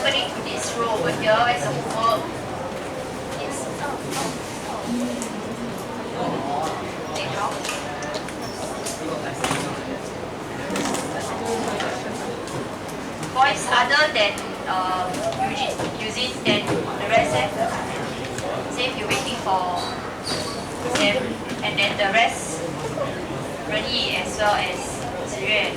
according to this rule over here, where's the homework? Voice other than using then the rest say if you're waiting for them and then the rest Renyi as well as Ziyue.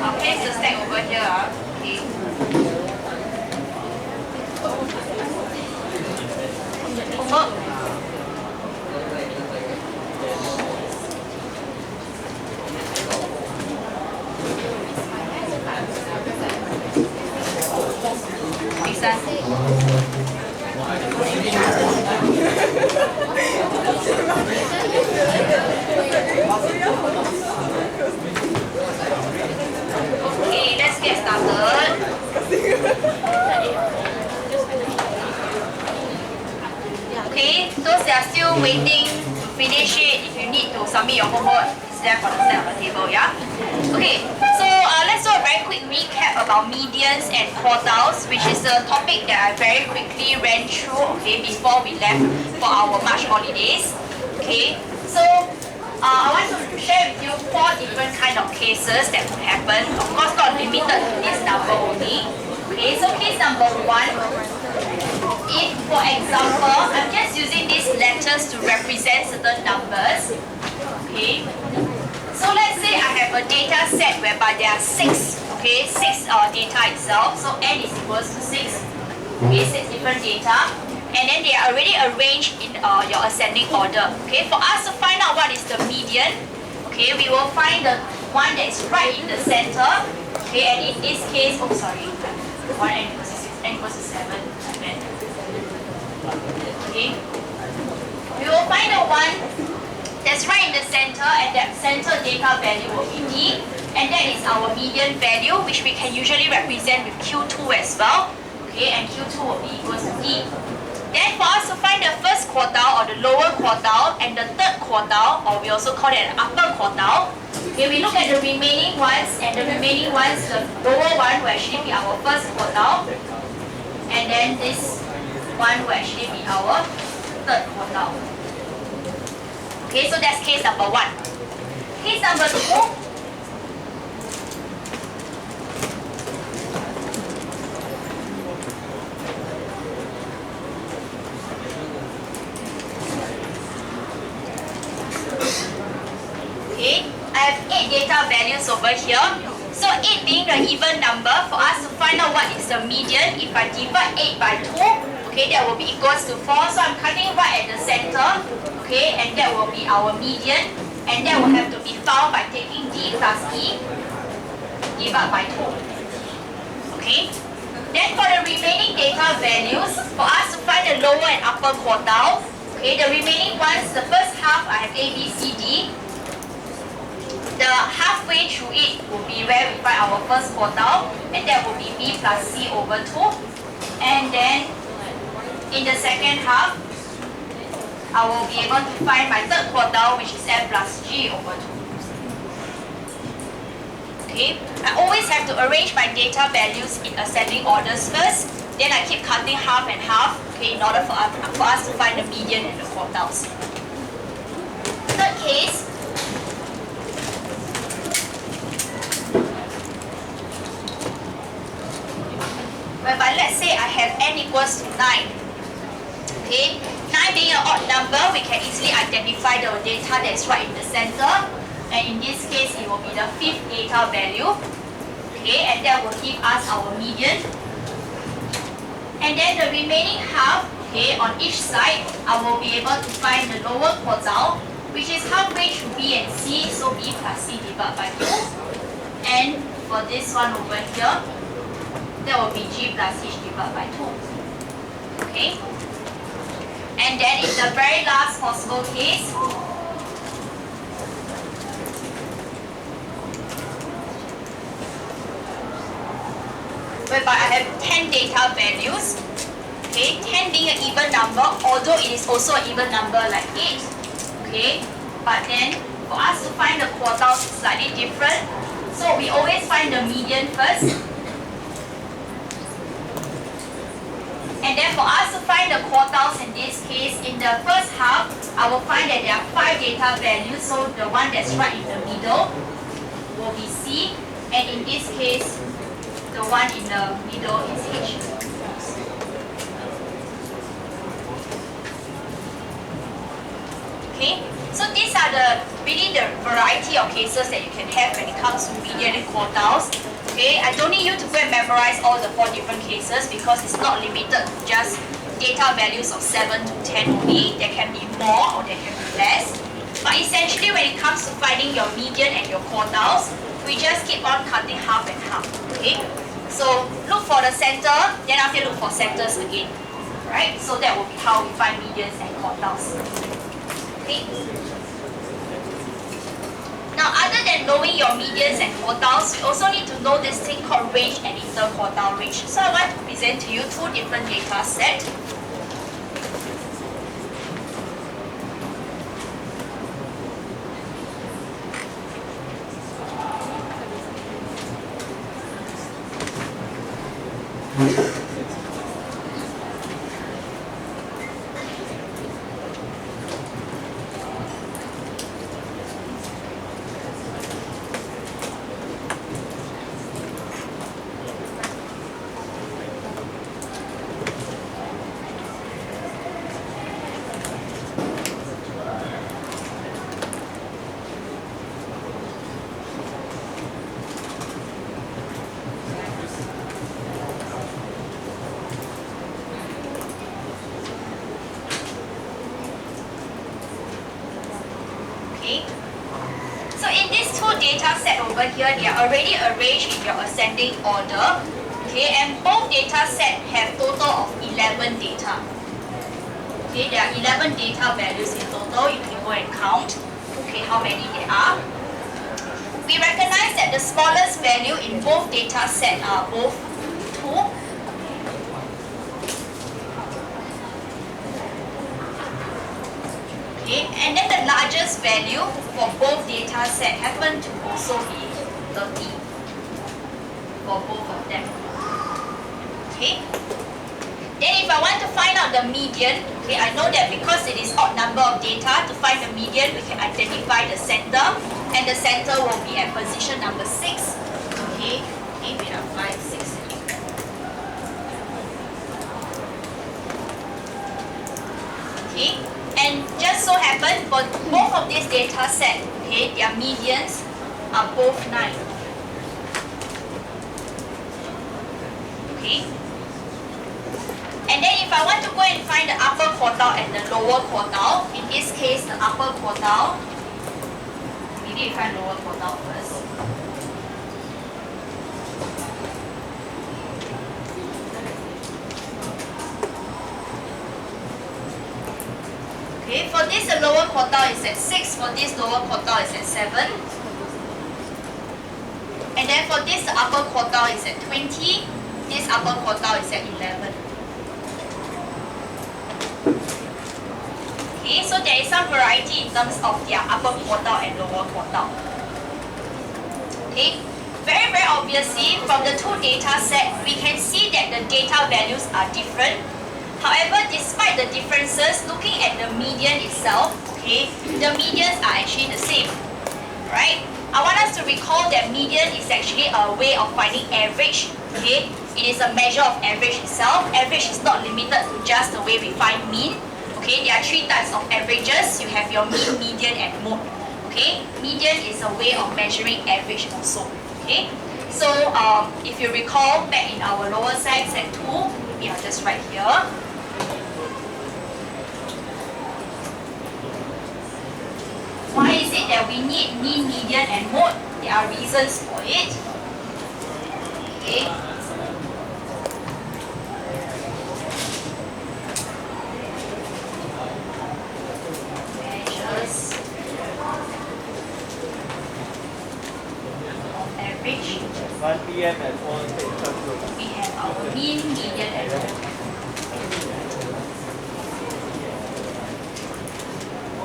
I'll place the stack over here. Okay. Homework. Okay, let's get started. Okay, those that are still waiting to finish it, if you need to submit your homework, it's there for the set on the table, yeah? Okay, so let's do a very quick recap about medians and quartiles, which is a topic that I very quickly ran through, okay, before we left for our March holidays. Okay, so I want to share with you 4 different kind of cases that could happen. Of course, not limited to this number only. Okay, so case number 1, if, for example, I'm just using these letters to represent certain numbers. Okay, so let's say I have a data set whereby there are 6, okay, 6 data itself. So n is equals to 6, okay, 6 different data. And then they are already arranged in your ascending order. Okay, for us to find out what is the median, okay, we will find the one that is right in the center. Okay, and in this case, oh sorry, 1 n equals to 6, n equals to 7. Okay, we will find the one that's right in the center, and that center data value will be D, and that is our median value, which we can usually represent with Q2 as well. Okay, and Q2 will be equals to D. Then for us to find the first quartile or the lower quartile and the third quartile, or we also call it an upper quartile, okay, we look at the remaining ones, and the remaining ones, the lower one will actually be our first quartile, and then this one will actually be our third quartile. Okay, so that's case number 1. Case number 2. I have 8 data values over here. So 8 being the even number, for us to find out what is the median, if I divide 8 by 2, okay, that will be equals to 4. So I'm cutting right at the center, okay, and that will be our median, and that will have to be found by taking D plus E divided by 2. Okay. Then for the remaining data values, for us to find the lower and upper quartile, okay, the remaining ones, the first half I have A, B, C, D. The halfway through it will be where we find our first quartile, and that will be B plus C over 2. And then in the second half, I will be able to find my third quartile, which is F plus G over 2. Okay, I always have to arrange my data values in ascending orders first, then I keep cutting half and half, okay, in order for us to find the median and the quartiles. Third case, whereby let's say I have n equals to 9. Okay, 9 being an odd number, we can easily identify the data that's right in the center, and in this case it will be the 5th data value. Okay, and that will give us our median. And then the remaining half, okay, on each side, I will be able to find the lower quartile, which is halfway through B and C, so B plus C divided by 2. And for this one over here, that will be G plus H divided by 2. Okay? And then in the very last possible case, whereby I have 10 data values. Okay, 10 being an even number, although it is also an even number like 8. Okay, but then for us to find the quartiles is slightly different. So we always find the median first. And then for us to find the quartiles in this case, in the first half, I will find that there are 5 data values. So the one that's right in the middle will be C. And in this case, the one in the middle is H. Okay, so these are really the variety of cases that you can have when it comes to median and quartiles. Okay, I don't need you to go and memorize all the 4 different cases because it's not limited to just data values of 7 to 10 only. There can be more or there can be less. But essentially when it comes to finding your median and your quartiles, we just keep on cutting half and half. Okay, so look for the center, then after look for centers again. Right, so that will be how we find medians and quartiles. Okay. Now, other than knowing your medians and quartiles, we also need to know this thing called range and interquartile range. So I want to present to you 2 different data sets. So in these 2 data sets over here, they are already arranged in your ascending order. Okay, and both data sets have total of 11 data. Okay, there are 11 data values in total. You can go and count. Okay, how many there are. We recognize that the smallest value in both data sets are both 2. Okay, and then the largest value for both data sets happen to also be 30 for both of them. Okay. Then if I want to find out the median, okay, I know that because it is odd number of data, to find the median we can identify the center, and the center will be at position number 6. Okay, we have 5, 6. Okay. And just so happen for both of these data sets, okay, their medians are both 9. Okay. And then if I want to go and find the upper quartile and the lower quartile, in this case the upper quartile, maybe we find lower quartile first. Okay, for this the lower quartile is at 6, for this lower quartile is at 7. And then for this the upper quartile is at 20, this upper quartile is at 11. Okay, so there is some variety in terms of their upper quartile and lower quartile. Okay, very obviously from the 2 data sets, we can see that the data values are different. However, despite the differences, looking at the median itself, okay, the medians are actually the same, right? I want us to recall that median is actually a way of finding average, okay? It is a measure of average itself. Average is not limited to just the way we find mean, okay? There are 3 types of averages. You have your mean, median, and mode, okay? Median is a way of measuring average also, okay? So, if you recall back in our lower side, set 2, maybe I'll just write here. Why is it that we need mean, median, and mode? There are reasons for it. Okay. Measures of average. 1 p.m. at 1 We have our mean, median, and mode.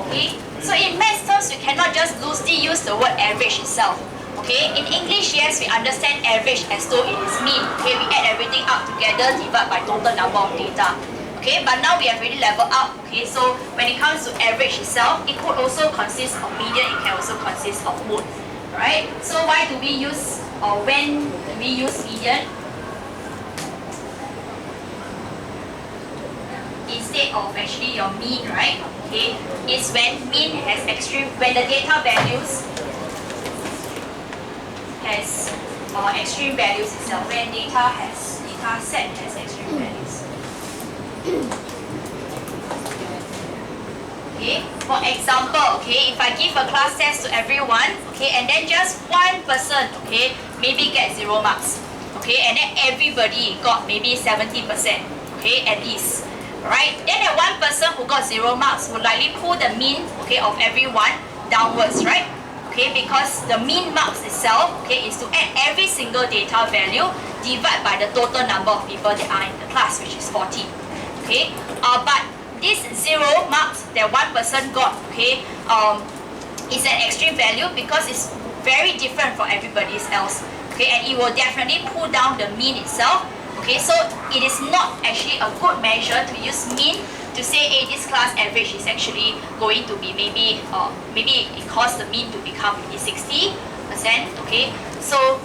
Okay. So in maths terms, we cannot just loosely use the word average itself. Okay, in English, yes, we understand average as though it is mean. Okay, we add everything up together, divide by total number of data. Okay, but now we have already leveled up. Okay, so when it comes to average itself, it could also consist of median, it can also consist of mode. Right? So why do we use, or when do we use median instead of actually your mean, right? Okay, is when mean has extreme, when the data values has extreme values itself, when data set has extreme values. Okay, for example, okay, if I give a class test to everyone, okay, and then just one person, okay, maybe get 0 marks, okay, and then everybody got maybe 70%, okay, at least, right? Then that one person who got 0 marks would likely pull the mean, okay, of everyone downwards, right? Okay, because the mean marks itself, okay, is to add every single data value, divide by the total number of people that are in the class, which is 40. Okay, but this 0 marks that one person got, okay, is an extreme value because it's very different from everybody else. Okay, and it will definitely pull down the mean itself. Okay, so it is not actually a good measure to use mean to say, hey, this class average is actually going to be maybe it caused the mean to become maybe 60%. Okay, so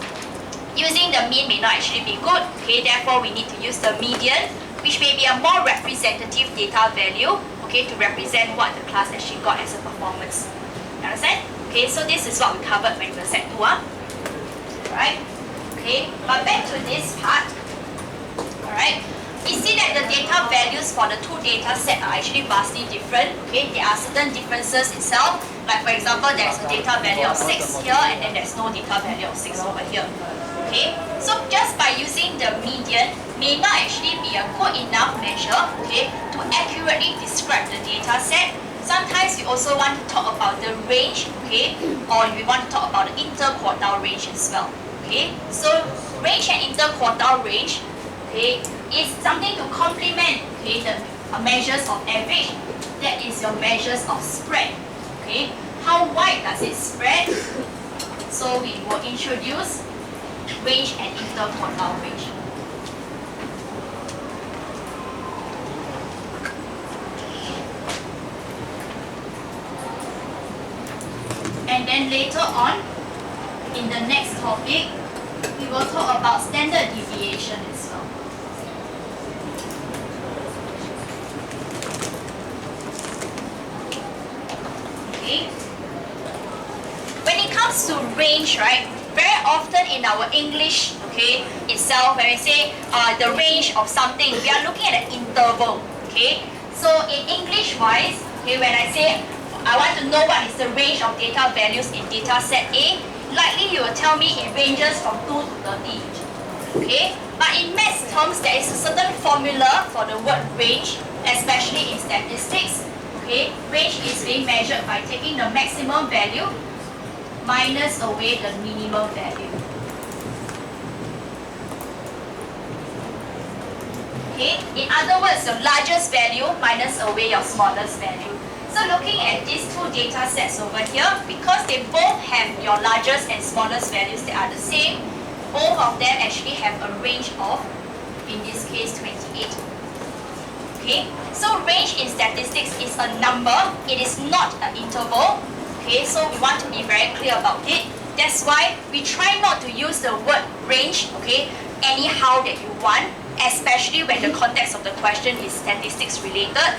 using the mean may not actually be good. Okay, therefore we need to use the median, which may be a more representative data value, okay, to represent what the class actually got as a performance. You understand? Okay, so this is what we covered when we were set 2. Alright? Okay, but back to this part. Alright? We see that the data values for the two data sets are actually vastly different. Okay, there are certain differences itself. Like for example, there's a data value of 6 here, and then there's no data value of 6 over here. Okay, so just by using the median may not actually be a good enough measure, okay, to accurately describe the data set. Sometimes we also want to talk about the range, okay, or we want to talk about the interquartile range as well. Okay, so range and interquartile range, okay, is something to complement, okay, the measures of average. That is your measures of spread. Okay, how wide does it spread? So we will introduce range and interquartile range. And then later on, in the next topic, we will talk about standard deviation as well. Okay. When it comes to range, right, very often in our English, okay, itself, when we say the range of something, we are looking at an interval, okay. So in English wise, okay, when I say I want to know what is the range of data values in data set A, likely you will tell me it ranges from 2 to 30. Okay, but in maths terms, there is a certain formula for the word range, especially in statistics. Okay, range is being measured by taking the maximum value minus away the minimum value. Okay, in other words, your largest value minus away your smallest value. So looking at these two data sets over here, because they both have your largest and smallest values that are the same, both of them actually have a range of, in this case, 28. Okay, so range in statistics is a number, it is not an interval. Okay, so we want to be very clear about it. That's why we try not to use the word range, okay, anyhow that you want, especially when the context of the question is statistics related.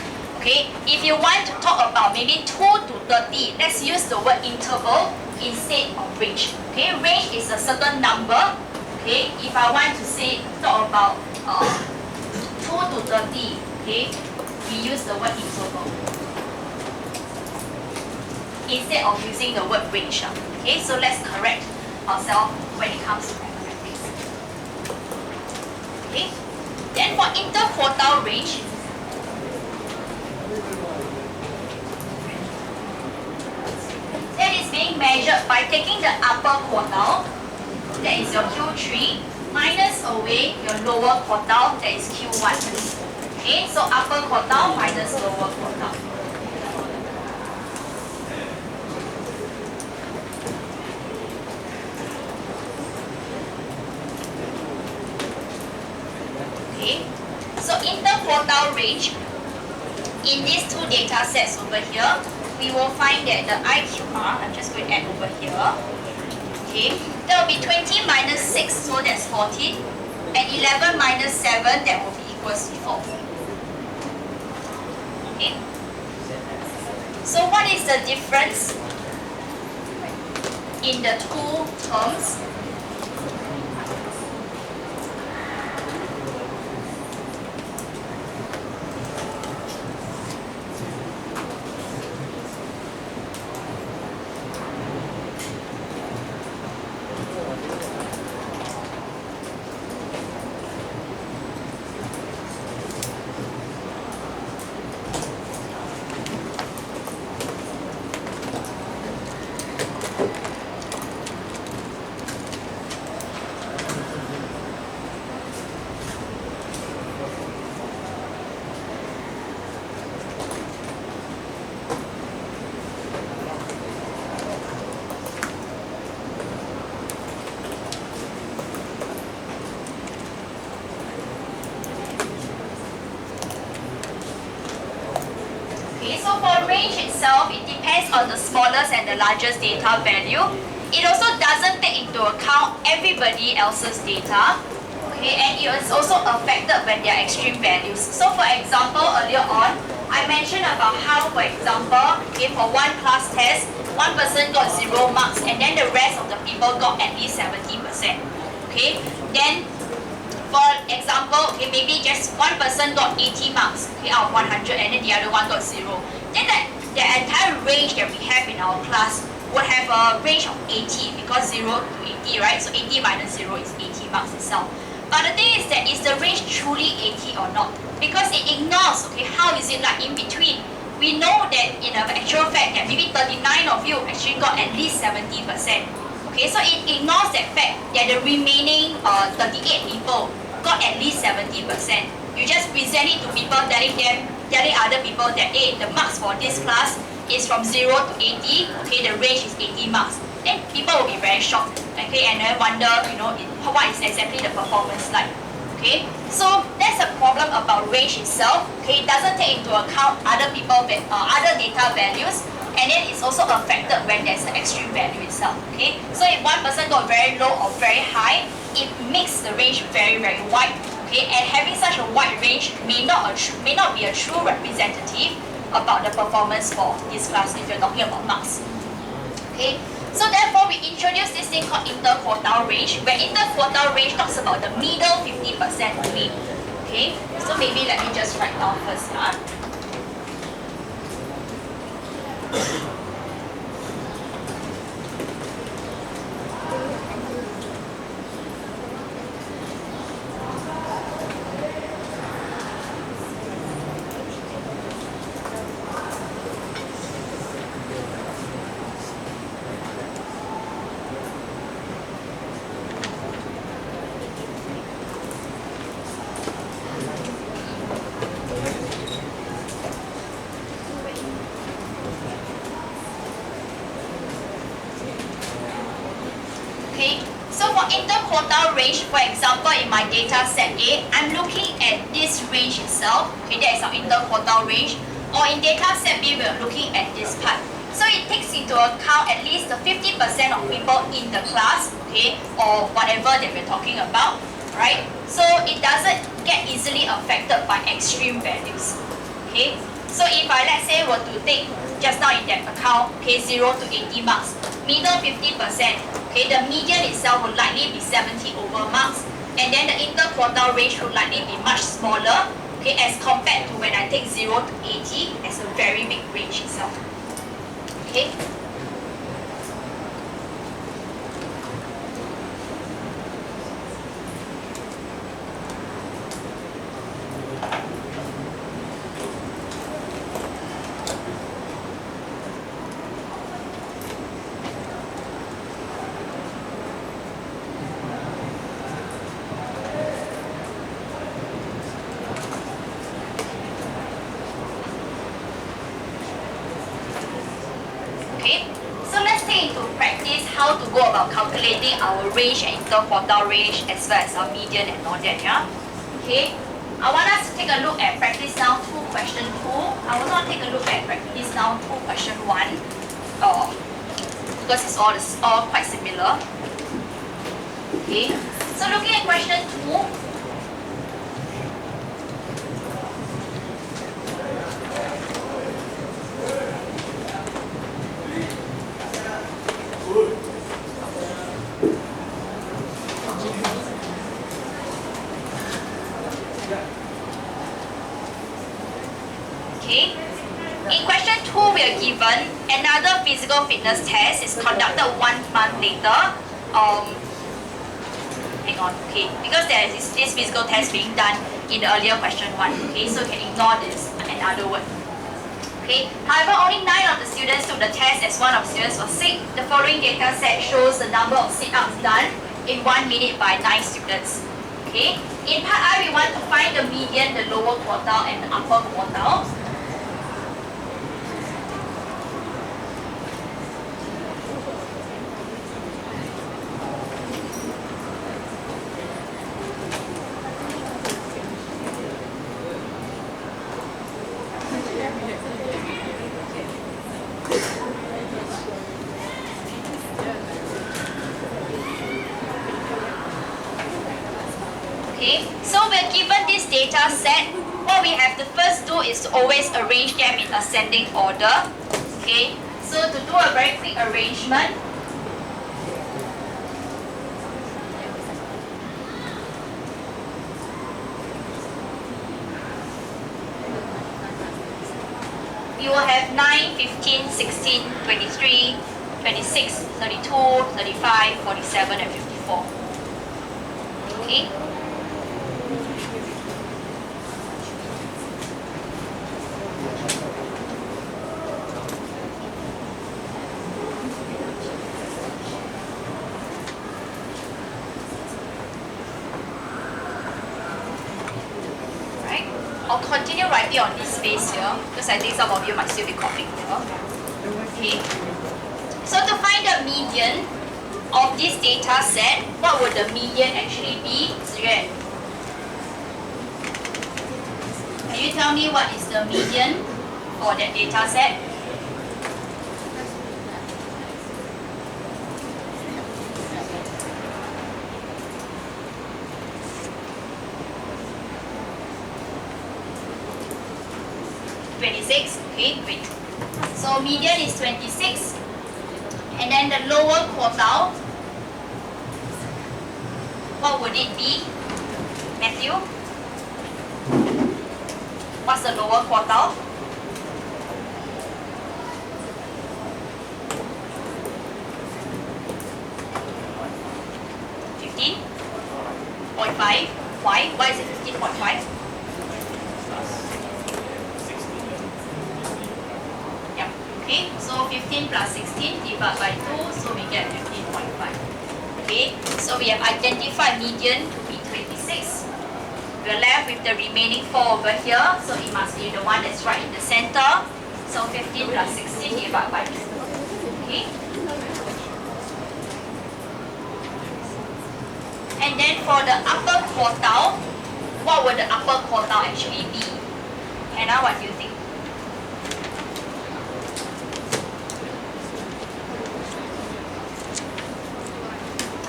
Okay, if you want to talk about maybe 2 to 30, let's use the word interval instead of range. Okay, range is a certain number. Okay, if I want to say talk about 2 to 30, okay, we use the word interval instead of using the word range. Okay, so let's correct ourselves when it comes to mathematics. Okay, then for interquartile range, that is being measured by taking the upper quartile, that is your Q3, minus away your lower quartile, that is Q1. Okay, so upper quartile minus lower quartile. interquartile range, in these two data sets over here, we will find that the IQR, I'm just going to add over here, okay, that will be 20 minus 6, so that's 14, and 11 minus 7, that will be equals to 4. Okay. So what is the difference in the two terms? So for range itself, it depends on the smallest and the largest data value. It also doesn't take into account everybody else's data. Okay, and it is also affected when there are extreme values. So for example, earlier on, I mentioned about how, for example, okay, for one class test, one person got 0 marks and then the rest of the people got at least 70%. Okay, then for example, okay, maybe just one person got 80 marks, okay, out of 100, and then the other one got 0. Then the entire range that we have in our class would have a range of 80 because 0 to 80, right? So 80 minus 0 is 80 marks itself. But the thing is that is the range truly 80 or not? Because it ignores, okay, how is it like in between? We know that in actual fact that maybe 39 of you actually got at least 70%. Okay, so it ignores that fact that the remaining 38 people got at least 70%. You just present it to people, telling other people that, hey, the marks for this class is from 0 to 80, okay, the range is 80 marks. Then people will be very shocked, okay, and then wonder, you know, what is exactly the performance like, okay. So that's a problem about range itself, okay. It doesn't take into account other other data values, and then it's also affected when there's an extreme value itself, okay. So if one person got very low or very high, it makes the range very, very wide, okay, and having such a wide range may not be a true representative about the performance for this class if you're talking about marks, okay. So therefore, we introduce this thing called interquartile range, where interquartile range talks about the middle 50% only, okay. So maybe let me just write down first, Okay, so for interquartile range, for example, in my data set A, I'm looking at this range itself. Okay, that is our interquartile range. Or in data set B, we're looking at this part. So it takes into account at least the 50% of people in the class, okay, or whatever that we're talking about, right? So it doesn't get easily affected by extreme values. Okay, so if I, let's say, were to take just now in that account, okay, 0 to 80 marks, middle 50%, okay, the median itself would likely be 70 over marks, and then the interquartile range would likely be much smaller, okay, as compared to when I take 0 to 80 as a very big range itself. Okay. Okay, so let's take into practice how to go about calculating our range and interquartile range as well as our median and all that, yeah? Okay, I want us to take a look at practice now 2 question 2. I will not take a look at practice now 2 question 1 because it's all quite similar. Okay, so looking at question 2, in question 2, we are given another physical fitness test is conducted 1 month later. Hang on, okay, because there is this physical test being done in the earlier question 1, okay, so you can ignore this another word. Okay, however, only 9 of the students took the test as 1 of the students was sick. The following data set shows the number of sit-ups done in 1 minute by 9 students. Okay, in part I, we want to find the median, the lower quartile, and the upper quartile. So we're given this data set. What we have to first do is to always arrange them in ascending order. Okay, so to do a very quick arrangement, you will have 9, 15, 16, 23, 26, 32, 35, 47, and 54. Okay. I'll continue writing on this space here because I think some of you might still be copying here. Okay. So to find the median of this data set, what would the median actually be? Can you tell me what is the median for that data set? Okay, great. So median is 26, and then the lower quartile, what would it be? Matthew? What's the lower quartile? .5. Why? Why is it 15.5? Okay, so 15 plus 16 divided by 2, so we get 15.5. Okay, so we have identified median to be 26. We are left with the remaining 4 over here, so it must be the one that's right in the center. So 15 plus 16 divided by 2. Okay. And then for the upper quartile, what would the upper quartile actually be? Hannah, what do you think?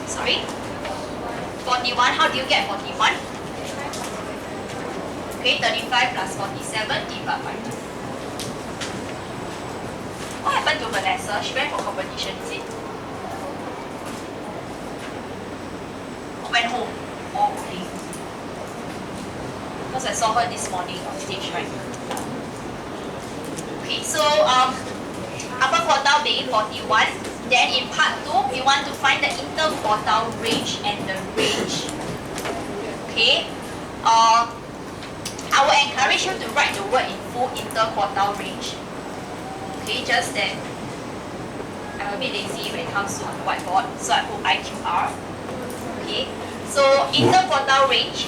Sorry? 41, how do you get 41? Okay, 35 plus 47 divided by 2. What happened to Vanessa? She went for competition, is it? Went home. Oh, okay. Because I saw her this morning on stage, right? Okay, so upper quartile being 41. Then in part 2, we want to find the interquartile range and the range. Okay. I will encourage you to write the word in full, interquartile range. Okay, just that I'm a bit lazy when it comes to on the whiteboard, so I put IQR. Okay. So interquartile range,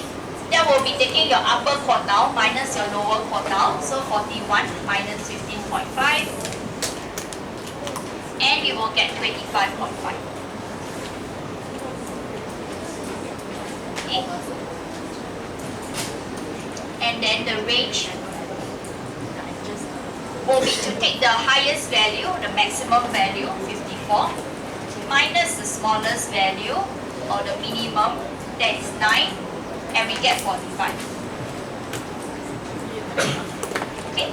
that will be taking your upper quartile minus your lower quartile. So 41 minus 15.5. And we will get 25.5. Okay. then the range will be to take the highest value, the maximum value, 54, minus the smallest value, or the minimum, that is 9, and we get 45. Okay?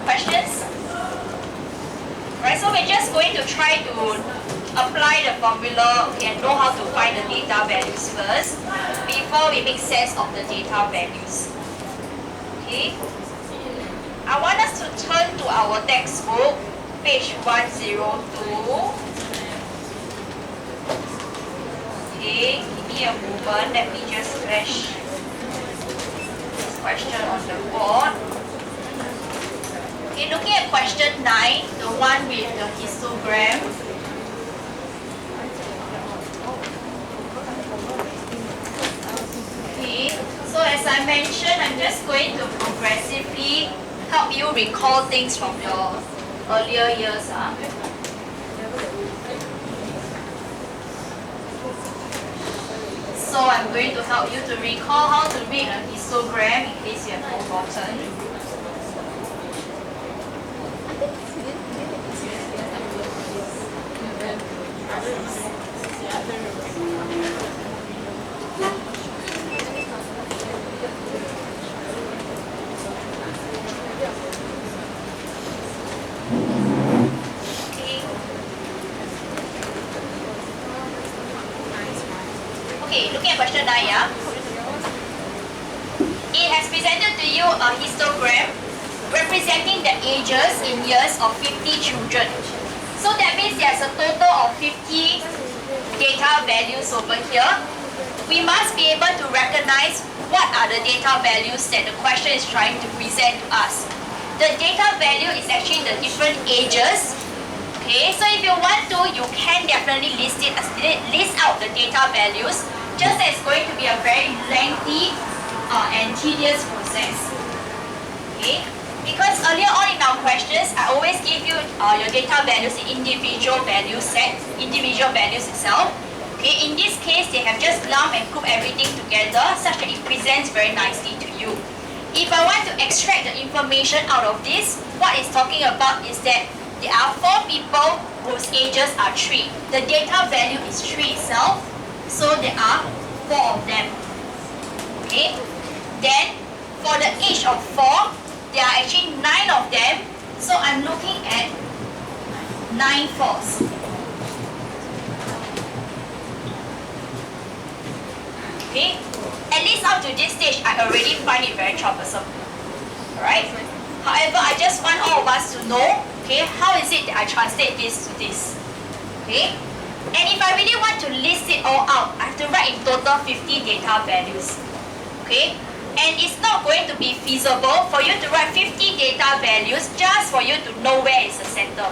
Questions? Right, so we're just going to try to apply the formula and know how to find the data values first before we make sense of the data values. Okay? I want us to turn to our textbook, page 102. Okay, give me a moment, let me just flash this question on the board. Okay, looking at question 9, the one with the histogram. Okay, so as I mentioned, I'm just going to progressively help you recall things from your earlier years. So I'm going to help you to recall how to read a histogram in case you have forgotten. Okay, looking at question 9, yeah? It has presented to you a histogram representing the ages in years of 50 children. So that means there's a total of 50 data values over here. We must be able to recognize what are the data values that the question is trying to present to us. The data value is actually the different ages. Okay, so if you want to, you can definitely list out the data values. Just as it's going to be a very lengthy and tedious process. Okay, because earlier on in our questions, I always give you your data values in individual value sets, individual values itself. Okay, in this case, they have just lumped and grouped everything together such that it presents very nicely to you. If I want to extract the information out of this, what it's talking about is that there are 4 people whose ages are 3. The data value is 3 itself, so there are 4 of them. Okay, then for the age of 4, there are actually 9 of them, so I'm looking at 9 fours. Okay, at least up to this stage, I already find it very troublesome. Alright? However, I just want all of us to know, okay, how is it that I translate this to this? Okay? And if I really want to list it all out, I have to write in total 50 data values. Okay? And it's not going to be feasible for you to write 50 data values just for you to know where is the center.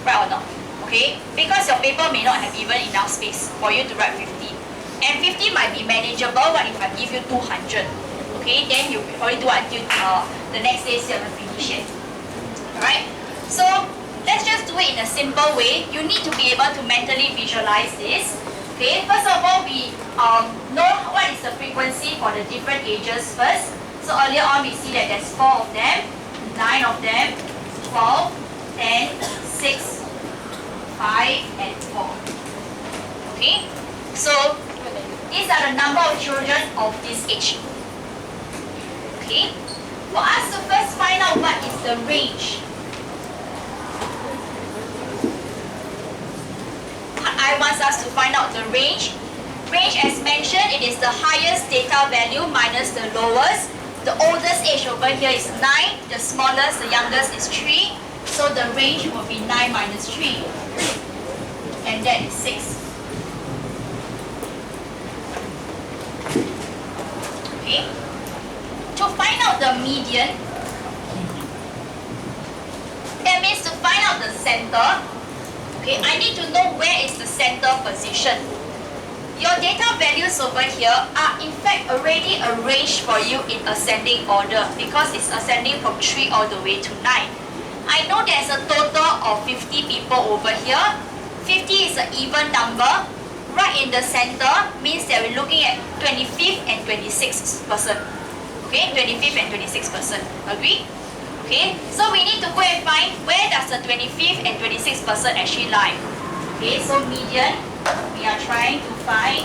Right or not? Okay? Because your paper may not have even enough space for you to write 50. And 50 might be manageable. What if I give you 200? Okay? Then you probably do until the next day still haven't finished yet. Alright? So, let's just do it in a simple way. You need to be able to mentally visualize this. Okay, first of all, we know what is the frequency for the different ages first. So earlier on, we see that there's 4 of them, 9 of them, 12, 10, 6, 5, and 4. Okay, so these are the number of children of this age. Okay, for us to first find out what is the range. I want us to find out the range. Range, as mentioned, it is the highest data value minus the lowest. The oldest age over here is 9, the smallest, the youngest is 3. So the range will be 9 minus 3. And that is 6. Okay. To find out the median, that means to find out the center, okay, I need to know where is the center position. Your data values over here are in fact already arranged for you in ascending order because it's ascending from 3 all the way to 9. I know there's a total of 50 people over here. 50 is an even number. right in the center means that we're looking at 25th and 26th person. Okay, 25th and 26th person. Agree? Okay, so we need to go and find where does the 25th and 26th person actually lie. Okay, so median, we are trying to find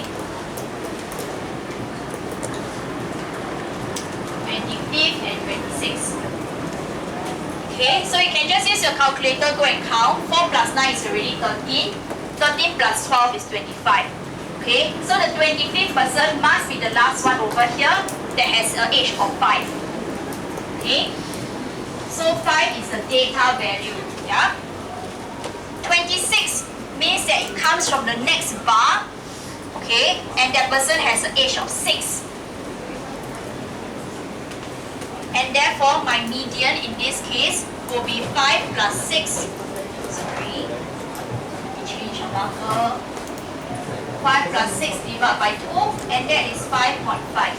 25th and 26th. Okay, so you can just use your calculator, go and count. 4 plus 9 is already 13. 13 plus 12 is 25. Okay, so the 25th person must be the last one over here that has an age of 5. Okay, so 5 is the data value. Yeah. 26 means that it comes from the next bar. Okay, and that person has an age of 6. And therefore, my median in this case will be 5 plus 6. Sorry, let me change the marker. 5 plus 6 divided by 2, and that is 5.5.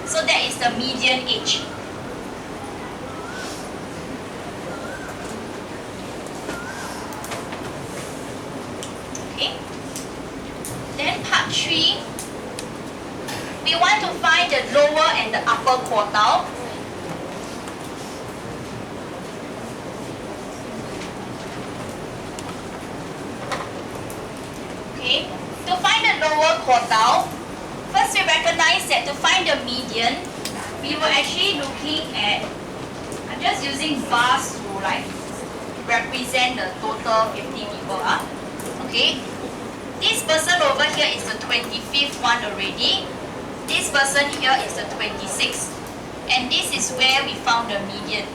So that is the median age. Okay. Then part 3, we want to find the lower and the upper quartile. Okay. To find the lower quartile, first we recognize that to find the median, we were actually looking at, I'm just using bars to like represent the total 50 people. Okay, this person over here is the 25th one already. This person here is the 26th. And this is where we found the median.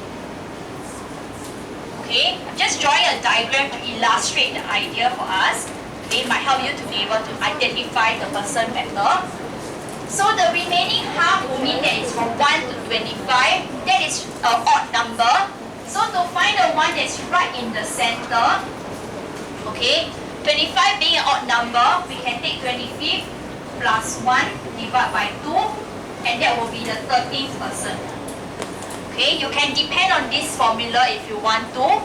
Okay, I'm just drawing a diagram to illustrate the idea for us. It might help you to be able to identify the person better. So the remaining half will mean that it's from 1 to 25. That is an odd number. So to find the one that's right in the center, okay, 25 being an odd number, we can take 25th plus 1 divided by 2, and that will be the 13th person. Okay, you can depend on this formula if you want to.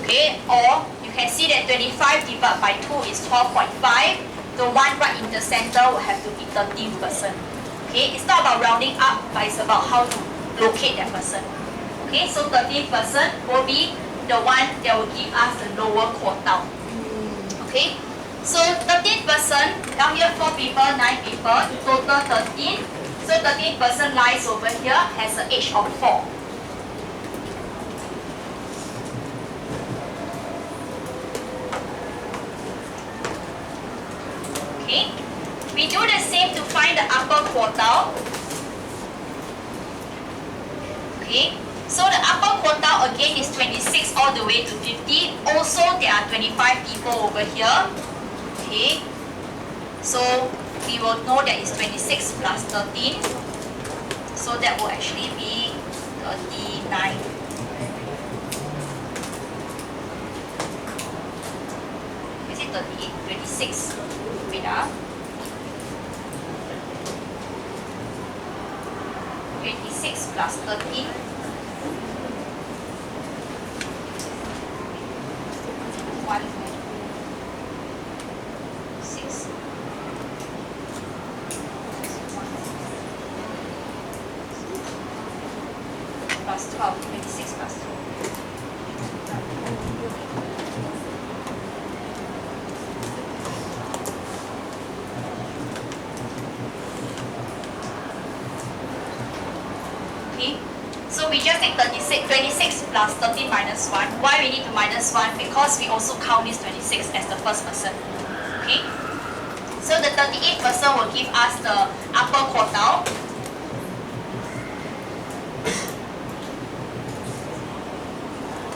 Okay, or you can see that 25 divided by 2 is 12.5. The one right in the center will have to be 13th person. Okay, it's not about rounding up, but it's about how to locate that person. Okay, so 13th person will be the one that will give us the lower quartile. Okay, so 13th person, down here 4 people, 9 people, total 13. So 13th person lies over here, has an age of 4. Okay, we do the same to find the upper quartile. Okay, so the upper quartile again is 26 all the way to 50. Also, there are 25 people over here. Okay, so we will know that it's 26 plus 13. So that will actually be 39. Is it 38? 26. Wait, 26 plus 13. 1, 6. Plus 12, 26 plus 12. Okay, so we just take 26 plus 13 minus 1. Why we need to minus 1? Because we also count this 26 as the first person. Okay, so the 38th person will give us the upper quartile.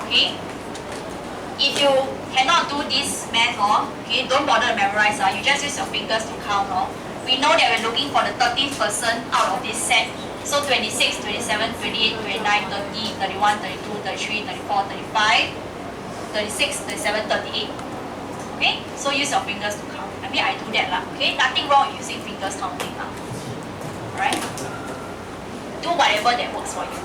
Okay, if you cannot do this math, okay, don't bother to memorize. You just use your fingers to count. We know that we're looking for the 13th person out of this set. So 26, 27, 28, 29, 30, 31, 32, 33, 34, 35, 36, 37, 38. Okay, so use your fingers to count. I mean, I do that lah. Okay, nothing wrong with using fingers counting lah. Alright, do whatever that works for you.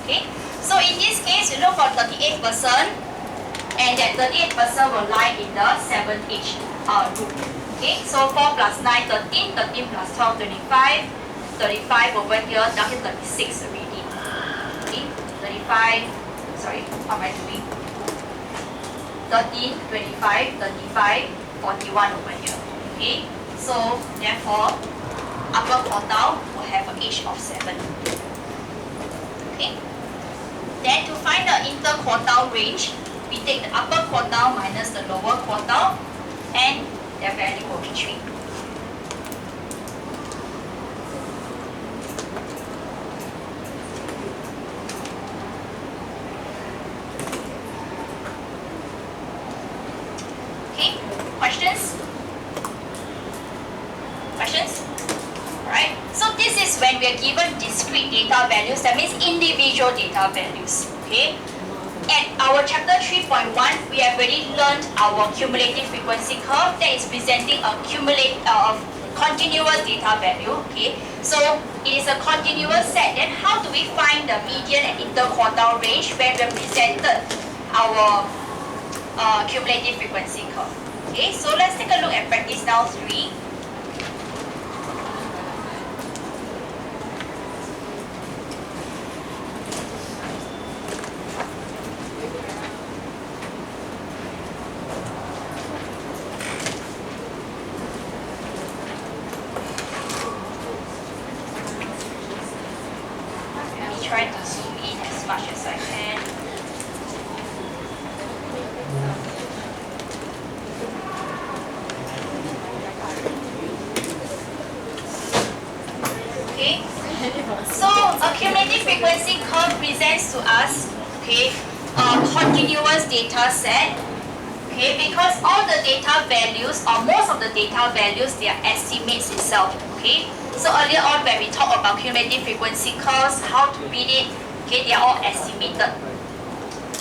Okay, so in this case, you look for 38th person, and that 38th person will lie in the 7th age group. Okay, so 4 plus 9, 13, 13 plus 12, 25, 35 over here, down here 36 already. Okay, 35, sorry, what am I doing? 13, 25, 35, 41 over here. Okay, so therefore, upper quartile will have an age of 7. Okay, then to find the interquartile range, we take the upper quartile minus the lower quartile, and their value will be 3. Okay, questions? Questions? Alright, so this is when we are given discrete data values, that means individual data values. Okay, at our chapter 3.1, we have already learned our cumulative frequency curve that is presenting a continuous data value. Okay, so it is a continuous set. Then how do we find the median and interquartile range when we presented our cumulative frequency curve? Okay, so let's take a look at practice now 3. Try to zoom in as much as I can. Okay, so a cumulative frequency curve presents to us, okay, a continuous data set. Okay, because all the data values, or most of the data values, they are estimates itself. Okay, so earlier on when we talk about cumulative frequency curves, how to read it, okay, they are all estimated.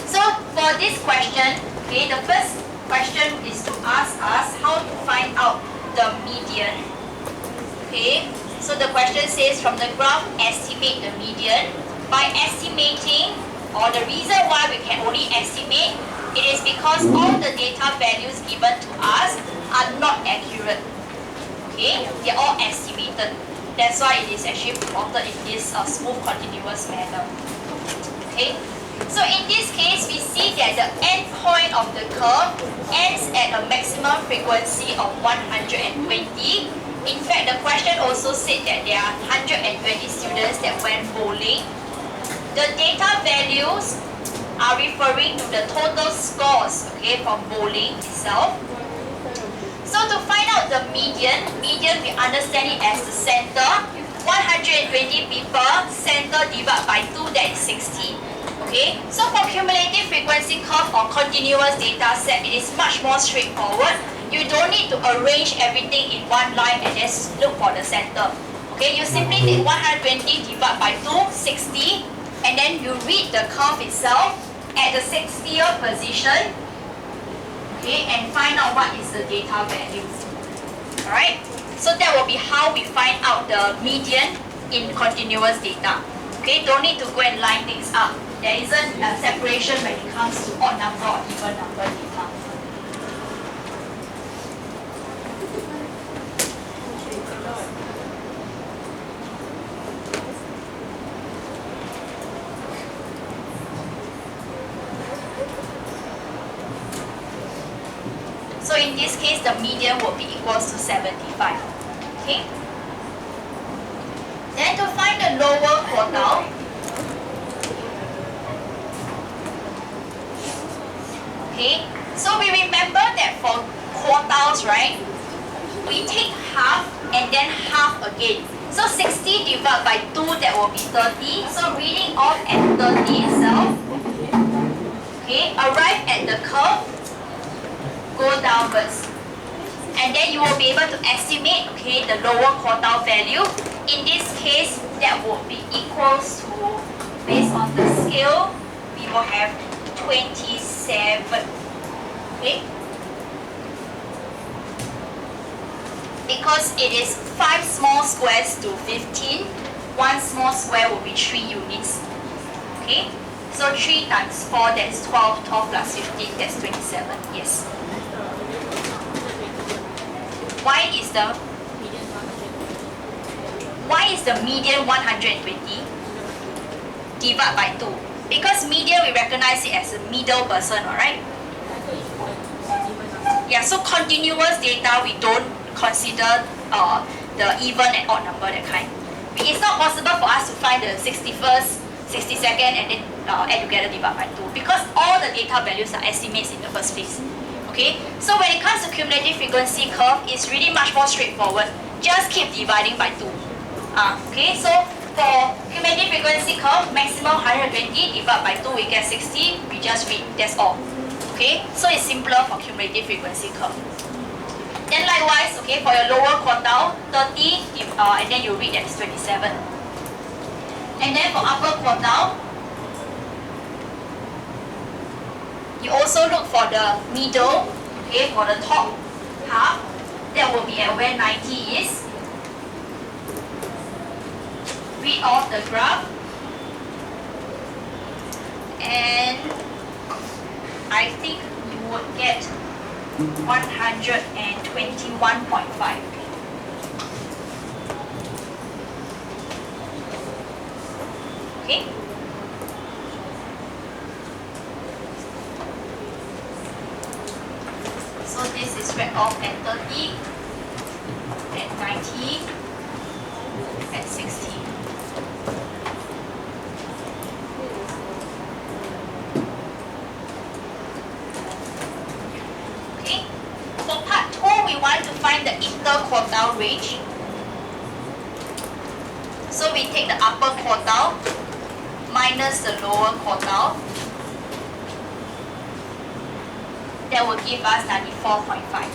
So for this question, okay, the first question is to ask us how to find out the median. Okay, so the question says from the graph, estimate the median. By estimating, or the reason why we can only estimate, it is because all the data values given to us are not accurate. Okay, they are all estimated. That's why it is actually plotted in this smooth continuous manner. Okay, so in this case, we see that the end point of the curve ends at a maximum frequency of 120. In fact, the question also said that there are 120 students that went bowling. The data values are referring to the total scores, okay, from bowling itself. So to find out the median we understand it as the center. 120 people, center divided by 2, that is 60. Okay, so for cumulative frequency curve or continuous data set, it is much more straightforward. You don't need to arrange everything in one line and just look for the center. Okay, you simply take 120 divided by 2, 60, and then you read the curve itself at the 60th position. Okay, and find out what is the data value. Alright, so that will be how we find out the median in continuous data. Okay, don't need to go and line things up. There isn't a separation when it comes to odd number or even number data. So in this case, the median will be equals to 75. Okay. Then to find the lower quartile, okay. So we remember that for quartiles, right? We take half and then half again. So 60 divided by 2, that will be 30. So reading off at 30 itself. Okay, arrive at the curve. Go downwards, and then you will be able to estimate, okay, the lower quartile value. In this case, that would be equals to, based on the scale, we will have 27. Okay, because it is 5 small squares to 15. 1 small square will be 3 units. Okay, so 3 times 4, that's 12. 12 plus 15, that's 27. Yes. Why is the median 120? Divide by 2. Because median, we recognize it as a middle person, alright? Yeah, so continuous data, we don't consider the even and odd number, that kind. It's not possible for us to find the 61st, 62nd, and then add together, divide by 2, because all the data values are estimates in the first place. Okay, so when it comes to cumulative frequency curve, it's really much more straightforward. Just keep dividing by 2. Okay, so for cumulative frequency curve, maximum 120, divide by 2, we get 60, we just read, that's all. Okay, so it's simpler for cumulative frequency curve. Then likewise, okay, for your lower quartile, 30, and then you read that is 27. And then for upper quartile, you also look for the middle, okay, for the top half, that will be at where 90 is. Read off the graph, and I think you would get 121.5. Okay. So this is read off at 30, at 90, at 60. Okay. For part 2, we want to find the interquartile range. So we take the upper quartile minus the lower quartile. That will give us 94.5.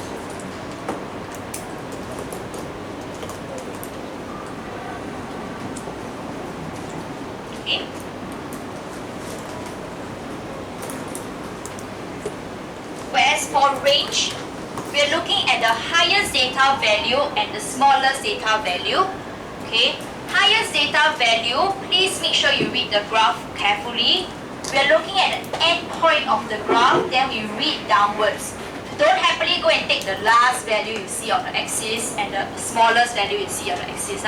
Okay. Whereas for range, we are looking at the highest data value and the smallest data value. Okay. Highest data value, please make sure you read the graph carefully. We are looking at the end point of the graph, then we read downwards. Don't happily go and take the last value you see on the axis and the smallest value you see on the axis.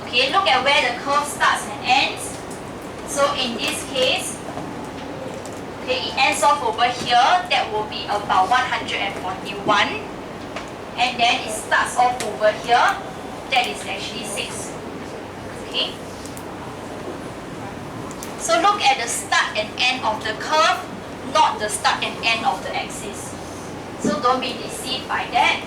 Okay, look at where the curve starts and ends. So in this case, okay, it ends off over here. That will be about 141. And then it starts off over here. That is actually 6. Okay. So look at the start and end of the curve, not the start and end of the axis. So don't be deceived by that.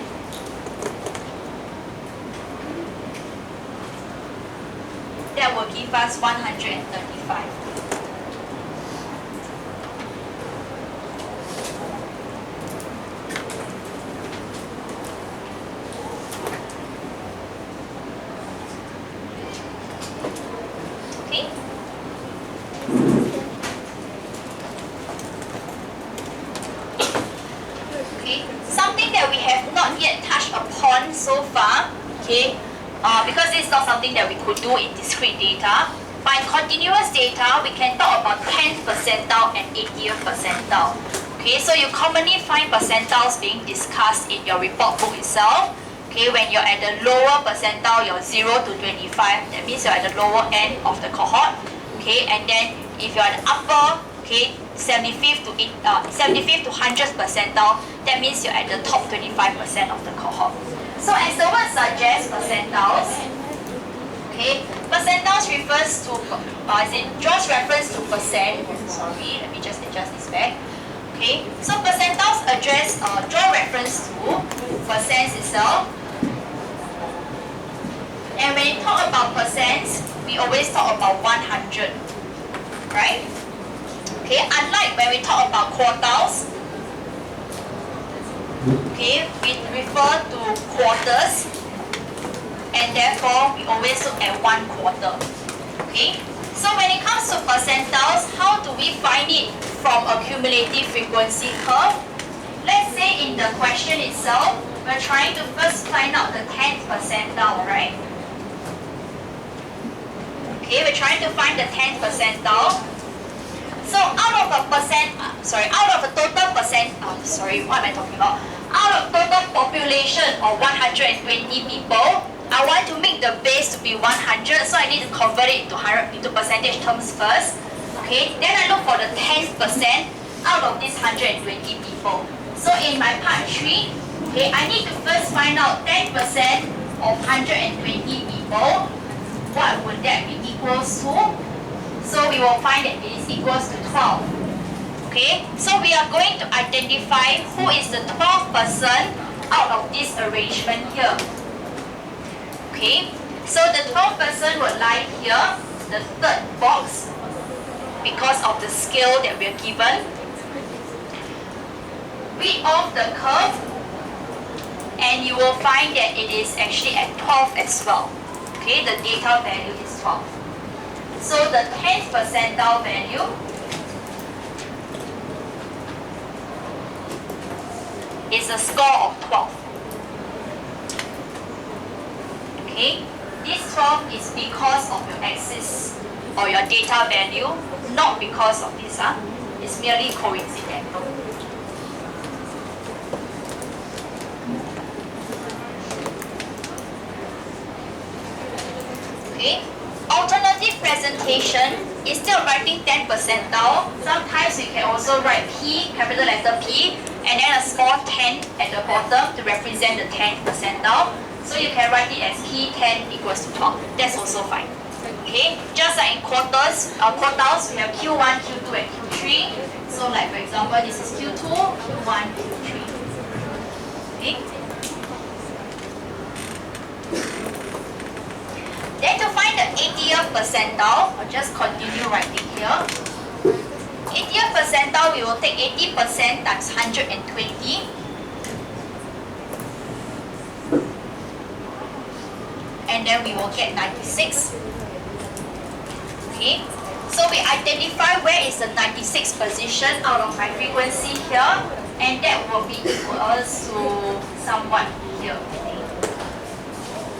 That will give us 135. So far, okay, because this is not something that we could do in discrete data. By continuous data, we can talk about 10th percentile and 80th percentile. Okay, so you commonly find percentiles being discussed in your report book itself. Okay, when you're at the lower percentile, you're 0 to 25, that means you're at the lower end of the cohort. Okay, and then if you're at the upper, okay, 75th to 100th percentile, that means you're at the top 25% of the cohort. So as the word suggests, percentiles, okay, percentiles refers to, draws reference to percent. Sorry, let me just adjust this back. Okay, so percentiles draw reference to percents itself. And when you talk about percents, we always talk about 100, right? Okay, unlike when we talk about quartiles, okay, we refer to quarters, and therefore we always look at 1 quarter. Okay, so when it comes to percentiles, how do we find it from a cumulative frequency curve? Let's say in the question itself, we're trying to first find out the 10th percentile, right? Okay, we're trying to find the 10th percentile. So out of a total percent, what am I talking about? Out of total population of 120 people, I want to make the base to be 100, so I need to convert it into percentage terms first. Okay, then I look for the 10% out of this 120 people. So in my part 3, okay, I need to first find out 10% of 120 people. What would that be equals to? So we will find that it is equals to 12. Okay, so we are going to identify who is the 12th person out of this arrangement here. Okay, so the 12th person would lie here, the third box, because of the scale that we are given. Read off the curve, and you will find that it is actually at 12 as well. Okay, the data value is 12. So the 10th percentile value is a score of 12. Okay, this 12 is because of your axis or your data value, not because of this. It's merely coincidental. Okay, alternative presentation, instead of writing 10 percentile, sometimes you can also write P, capital letter P, and then a small 10 at the bottom to represent the 10th percentile. So you can write it as P10 equals to 12. That's also fine. Okay, just like in quartiles, we have Q1, Q2, and Q3. So like for example, this is Q2, Q1, Q3. Okay. Then to find the 80th percentile, I'll just continue writing here. 80th percentile, we will take 80% times 120. And then we will get 96. Okay, so we identify where is the 96th position out of my frequency here, and that will be equals to somewhat here.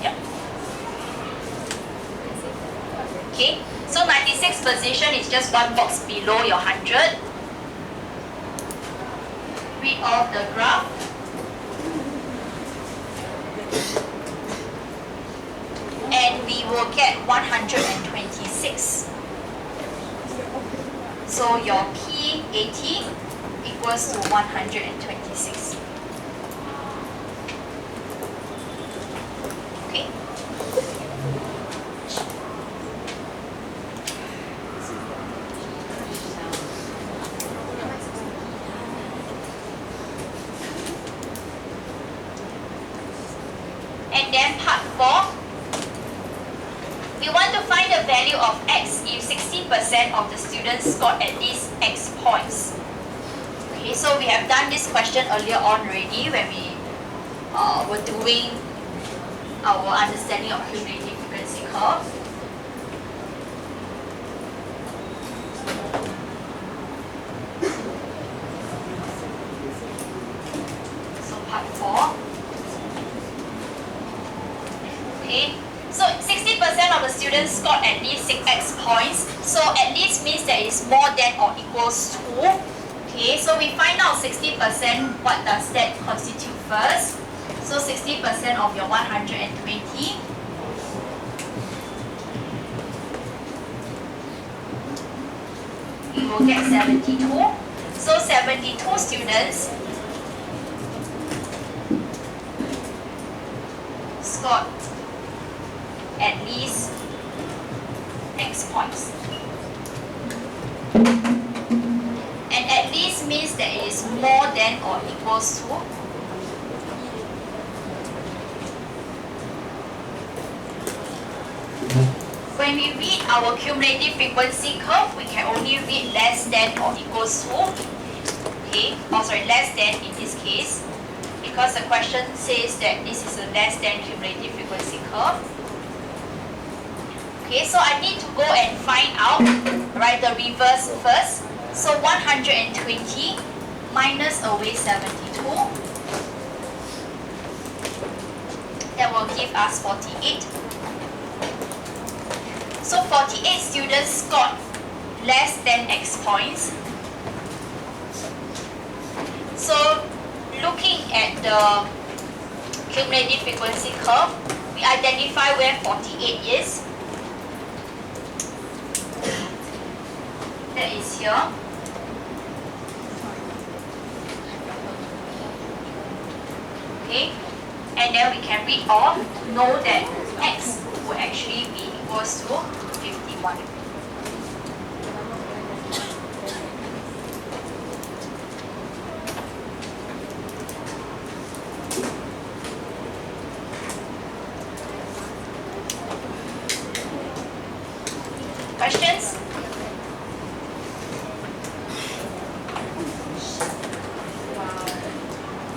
Yep. Okay, so 96th position is just one box below your 100. Read off the graph. And we will get 126. So your P80 equals to 126. Okay. And then part 4. We want to find the value of X if 60% of the students scored at least X points. Okay, so we have done this question earlier on already when we were doing our understanding of cumulative frequency curve. So part 4. Okay. So 60% of the students scored at least 6x points. So at least means that it's more than or equals to. Okay, so we find out 60%, what does that constitute first? So 60% of your 120. You will get 72. So 72 students scored at least X points. And at least means that it is more than or equals to. When we read our cumulative frequency curve, we can only read less than or equals to. Okay, less than in this case, because the question says that this is a less than cumulative frequency curve. Okay, so I need to go and find out, write the reverse first. So 120 minus away 72. That will give us 48. So 48 students scored less than X points. So looking at the cumulative frequency curve, we identify where 48 is. That is here. Okay, and then we can read off to know that X will actually be equals to 51. Questions?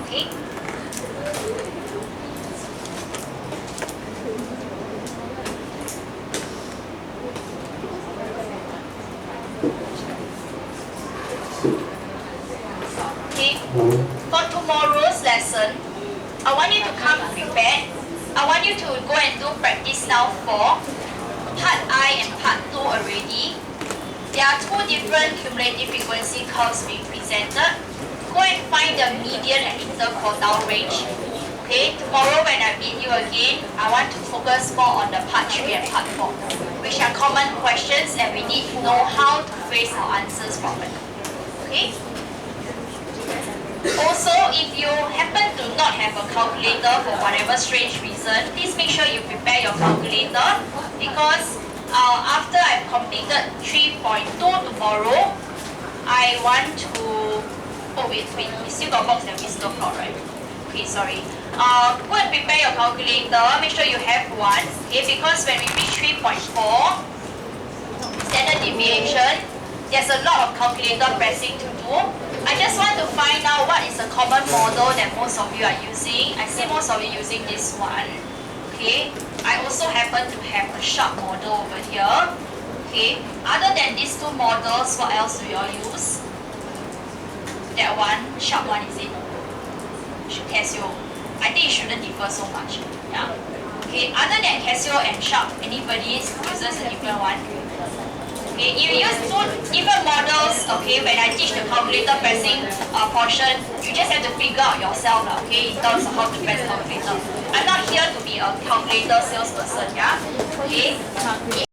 Okay. Okay. For tomorrow's lesson, I want you to come prepared. I want you to go and do practice now for part I and part 2 already. There are two different cumulative frequency curves being presented. Go and find the median and interquartile range. Okay, tomorrow when I meet you again, I want to focus more on the part 3 and part 4, which are common questions and we need to know how to phrase our answers properly. Okay? Also, if you happen to not have a calculator for whatever strange reason, please make sure you prepare your calculator because after I've completed 3.2 tomorrow, I want to... Oh wait, we still got box that we still got, right? Okay, sorry. Go and prepare your calculator, make sure you have one, okay, because when we reach 3.4, standard deviation, there's a lot of calculator pressing to do. I just want to find out what is a common model that most of you are using. I see most of you using this one. Okay. I also happen to have a sharp model over here. Okay. Other than these two models, what else do you all use? That one, sharp one, is it? Casio. I think it shouldn't differ so much. Yeah. Okay. Other than Casio and sharp, anybody uses a different one? Okay, you use two different models, okay, when I teach the calculator pressing portion, you just have to figure out yourself, okay, in terms of how to press calculator. I'm not here to be a calculator salesperson, yeah? Okay, it